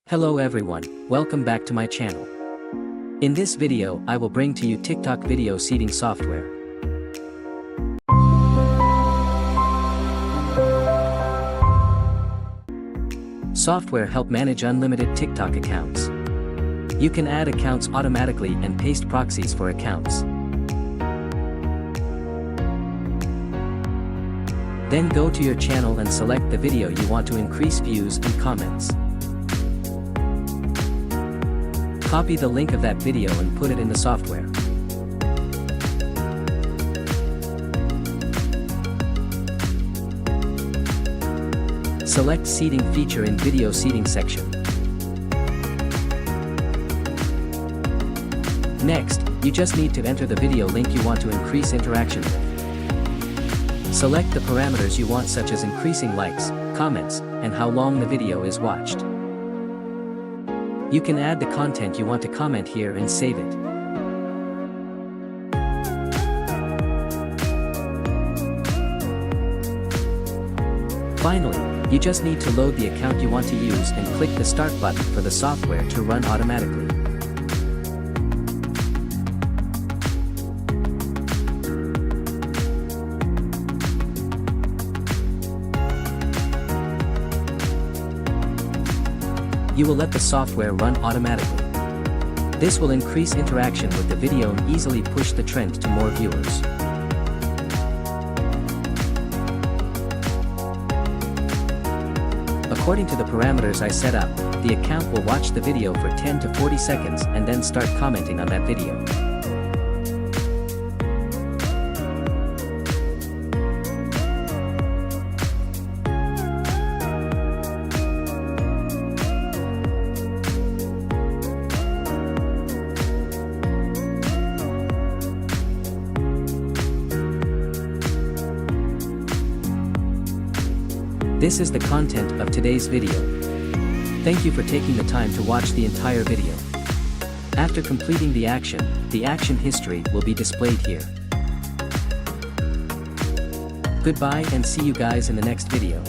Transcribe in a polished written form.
Hello everyone, welcome back to my channel. In this video I will bring to you TikTok video seeding software. Software help manage unlimited TikTok accounts. You can add accounts automatically and paste proxies for accounts. Then go to your channel and select the video you want to increase views and comments. Copy the link of that video and put it in the software. Select seeding feature in video seeding section. Next, you just need to enter the video link you want to increase interaction with. Select the parameters you want, such as increasing likes, comments, and how long the video is watched. You can add the content you want to comment here and save it. Finally, you just need to load the account you want to use and click the start button for the software to run automatically. You will let the software run automatically. This will increase interaction with the video and easily push the trend to more viewers. According to the parameters I set up, the account will watch the video for 10 to 40 seconds and then start commenting on that video. This is the content of today's video. Thank you for taking the time to watch the entire video. After completing the action history will be displayed here. Goodbye and see you guys in the next video.